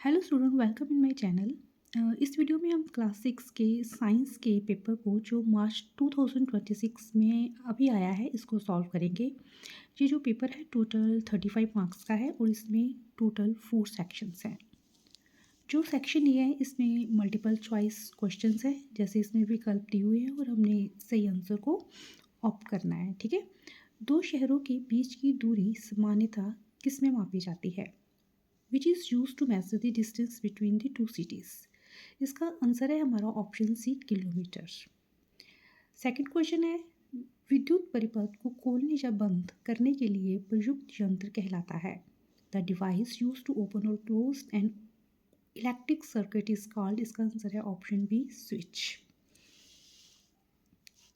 Hello student, welcome in my channel. इस video में हम क्लास 6 के साइंस के पेपर को जो मार्च 2026 में अभी आया है इसको सॉल्व करेंगे। ये जो पेपर है टोटल 35 मार्क्स का है और इसमें टोटल 4 सेक्शंस हैं। जो सेक्शन ये है इसमें मल्टीपल चॉइस क्वेश्चंस है, जैसे इसमें विकल्प दिए हुए हैं और हमने सही आंसर को ऑप्ट करना है। ठीक है। दो शहरों के बीच की दूरी सामान्यतः किस में मापी जाती है? Which is use to measure the distance between the two cities. इसका आंसर है हमारा option C, kilometre. Second question है, विद्युत परिपथ को खोलने या बंद करने के लिए प्रयुक्त यंत्र कहलाता है? The device use to open और close an electric circuit is called. इसका आंसर है ऑप्शन बी, स्विच।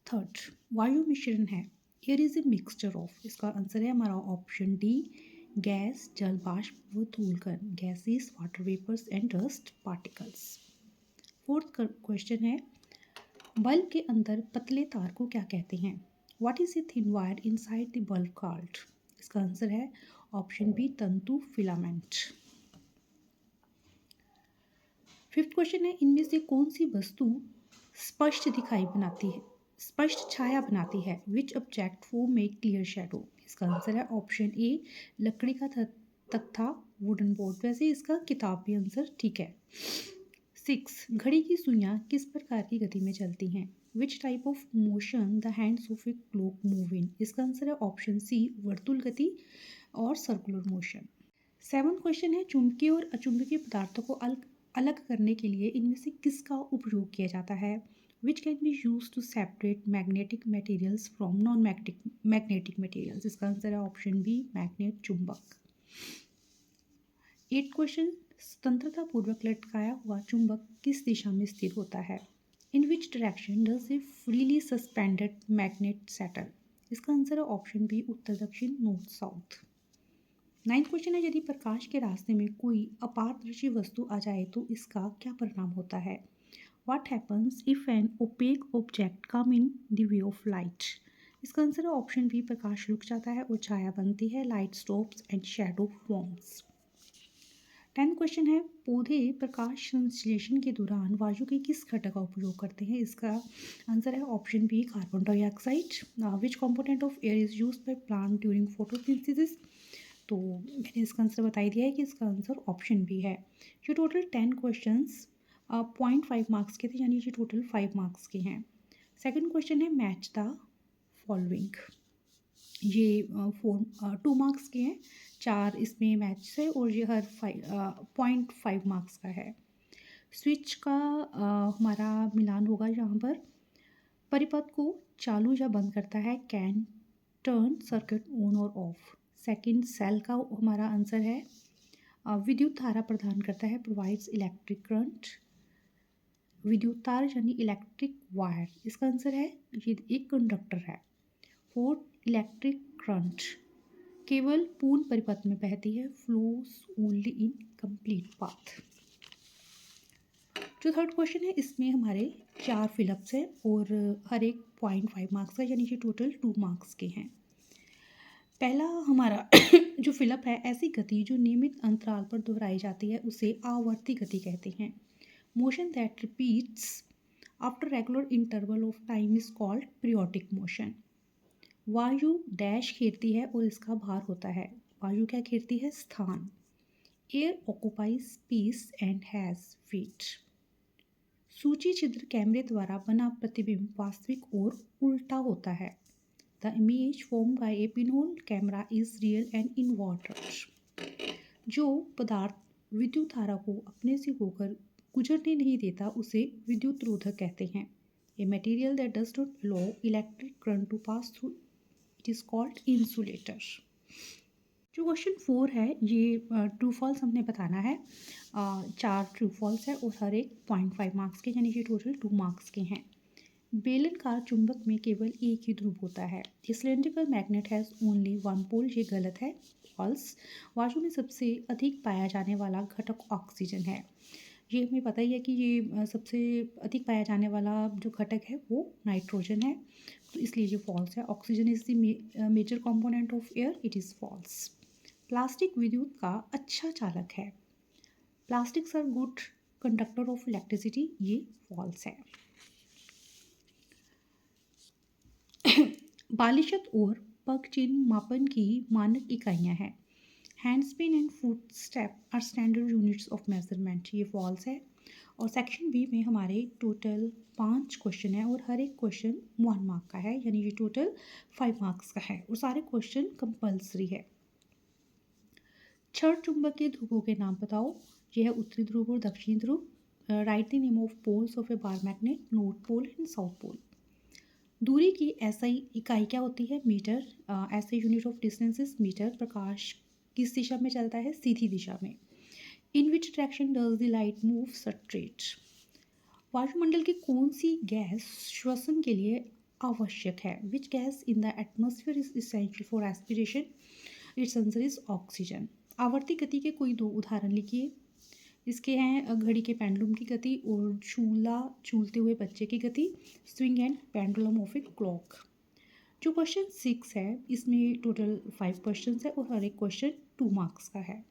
थर्ड, वायु मिश्रण है, air is a mixture of. इसका आंसर है हमारा ऑप्शन डी, गैस, जल वाष्प व धूलकण, gases, water vapours and dust particles. Fourth question है, बल्ब के अंदर पतले तार को क्या कहते हैं? What is a thin wire inside the bulb called? इसका आंसर है ऑप्शन बी, तंतु, फिलामेंट। फिफ्थ क्वेश्चन है, इनमें से कौन सी वस्तु स्पष्ट छाया बनाती है? Which object form make clear shadow? इसका आंसर है ऑप्शन ए, लकड़ी का तख्ता, वुडन बोर्ड। वैसे इसका किताब भी आंसर ठीक है। 6, घड़ी की सुइयां किस प्रकार की गति में चलती हैं? Which type of motion the hands of a clock move in? इसका आंसर है ऑप्शन सी, वर्तुल गति और सर्कुलर मोशन। 7 क्वेश्चन है, चुंबकीय और अचुंबकीय पदार्थों को अलग करने के लिए इनमें से किसका उपयोग किया जाता है? Which can be use to separate magnetic materials from non magnetic materials? इसका आंसर है ऑप्शन बी, मैग्नेट, चुंबक। 8 क्वेश्चन, स्वतंत्रता पूर्वक लटकाया हुआ चुंबक किस दिशा में स्थिर होता है? In which direction does a freely suspended magnet settle? इसका आंसर है ऑप्शन बी, उत्तर दक्षिण, नॉर्थ साउथ। 9 क्वेश्चन है, यदि प्रकाश के रास्ते में कोई अपारदर्शी वस्तु आ जाए तो इसका क्या परिणाम होता है? What happens if an opaque object come in the way of light? इसका आंसर है ऑप्शन बी, प्रकाश रुक जाता है और छाया बनती है, light stops and shadow forms. 10 question है, पौधे प्रकाश संश्लेषण के दौरान वायु के किस घटक का उपयोग करते हैं? इसका आंसर है option B, carbon dioxide. Which component of air is used by plant during photosynthesis? तो मैंने इसका आंसर बता ही दिया है कि इसका आंसर ऑप्शन बी है। जो टोटल 10 क्वेश्चंस 0.5 मार्क्स के थे, यानी ये टोटल 5 मार्क्स के हैं। सेकंड क्वेश्चन है, मैच द फॉलोइंग। ये 2 मार्क्स के हैं, 4 इसमें मैच है और ये हर 0.5 मार्क्स का है। स्विच का हमारा मिलान होगा यहाँ पर। परिपथ को चालू या बंद करता है, कैन टर्न सर्किट ऑन और ऑफ। सेकंड, सेल का हमारा आंसर है विद्युत धारा प्रदान करता है, प्रोवाइड्स इलेक्ट्रिक करंट। विद्युत तार यानी इलेक्ट्रिक वायर, इसका आंसर है ये एक कंडक्टर है। फोर्थ, इलेक्ट्रिक करंट केवल पूर्ण परिपथ में बहती है, flows only in complete path. जो थर्ड क्वेश्चन है इसमें हमारे 4 फिलअप्स हैं और हर एक 0.5 मार्क्स का, यानी कि टोटल 2 मार्क्स के हैं। पहला हमारा जो फिलअप है, ऐसी गति जो नियमित अंतराल पर दोहराई जाती है उसे आवर्ती गति कहते हैं। Motion that repeats after regular interval of time is called periodic motion. वायु डैश घेरती है और इसका भार होता है। वायु क्या घेरती है? स्थान। Air occupies space and has feet. सूची छिद्र कैमरे द्वारा बना प्रतिबिंब वास्तविक और उल्टा होता है। The image form by A pinhole camera is real and inverted. जो पदार्थ विद्युत धारा को अपने से होकर गुजरने नहीं देता उसे विद्युत रोधक कहते हैं। A material that does not allow electric current to pass through it is called insulator. जो क्वेश्चन 4 है ये ट्रू फॉल्स हमने बताना है। 4 ट्रू फॉल्स है और हर एक 0.5 मार्क्स के, यानी कि टोटल 2 मार्क्स के हैं। बेलनाकार चुंबक में केवल एक ही ध्रुव होता है। ये सिलेंड्रिकल मैग्नेट हैज़ ओनली 1 पोल, ये गलत है, फॉल्स। वायु में सबसे अधिक पाया जाने वाला घटक ऑक्सीजन है। ये हमें पता ही है कि ये सबसे अधिक पाया जाने वाला जो घटक है वो नाइट्रोजन है, तो इसलिए ये फॉल्स है। Oxygen is the major component of air, it is false. Plastic विद्युत का अच्छा चालक है। Plastics are good conductor of electricity, ये फॉल्स है। बालिशत और पग चिन्ह मापन की मानक इकाइयां हैं। Hand span and foot step are standard units of measurement, ये फॉल्स है। और सेक्शन बी में हमारे टोटल 5 क्वेश्चन है और हर एक क्वेश्चन 1 मार्क का है, यानी ये टोटल 5 मार्क्स का है और सारे क्वेश्चन कंपल्सरी है। क्षण चुंबक के ध्रुवों के नाम बताओ। यह है उत्तरी ध्रुव और दक्षिणी ध्रुव। Write the name of poles of a bar magnet, north pole and south pole. दूरी की एसआई इकाई क्या होती है? Metre. SI unit of distance is metre. प्रकाश किस दिशा में चलता है? सीधी दिशा में। In which direction does the light move straight? वायुमंडल की कौन सी गैस श्वसन के लिए आवश्यक है? Which gas in the atmosphere is essential for respiration? It's answer is oxygen. आवर्ती गति के कोई 2 उदाहरण लिखिए। इसके हैं घड़ी के पेंडुलम की गति और झूलते हुए बच्चे की गति, swing and pendulum of a clock. जो क्वेश्चन 6 है इसमें टोटल 5 क्वेश्चन है और हर एक क्वेश्चन 2 मार्क्स का है।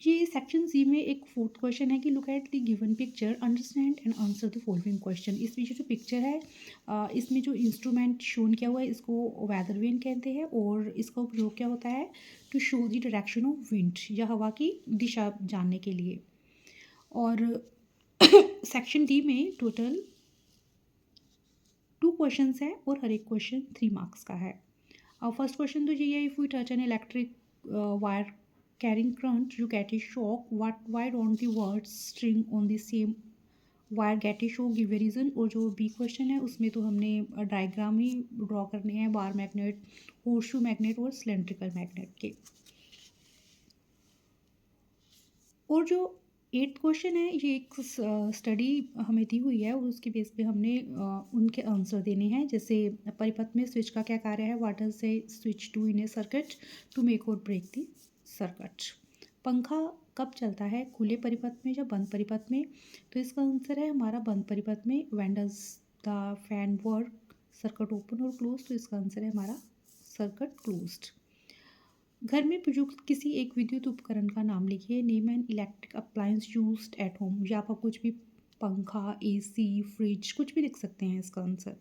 ये सेक्शन सी में एक 4th क्वेश्चन है कि look at the given picture, understand and answer the following question. इस पीछे जो पिक्चर है इसमें जो इंस्ट्रूमेंट शोन किया हुआ है इसको वेदर वेन कहते हैं और इसका उपयोग क्या होता है? To show the direction of wind, या हवा की दिशा जानने के लिए। और सेक्शन डी में टोटल 2 क्वेश्चन है और हर एक क्वेश्चन 3 मार्क्स का है। फर्स्ट क्वेश्चन तो ये है, if we touch an electric wire carrying current, you get a shock. Why don't the words string on the same wire get a shock? give a reason। और जो B question है उसमें तो हमने diagram ही draw करने हैं bar magnet, होर्शू magnet और cylindrical magnet के। और जो 8th क्वेश्चन है ये एक स्टडी हमें दी हुई है और उसके बेस पे हमने उनके आंसर देने हैं। जैसे परिपथ में स्विच का क्या कार्य है? व्हाट डज से switch do in a circuit? To make और ब्रेक द सर्किट। पंखा कब चलता है? खुले परिपथ में या बंद परिपथ में? तो इसका आंसर है हमारा बंद परिपथ में। When does the fan work? Circuit open और क्लोज, तो इसका आंसर है हमारा सर्किट क्लोज्ड। घर में प्रयुक्त किसी एक विद्युत उपकरण का नाम लिखिए। Name an electric appliance used at home, या आप कुछ भी पंखा, एसी, फ्रिज कुछ भी लिख सकते हैं इसका आंसर।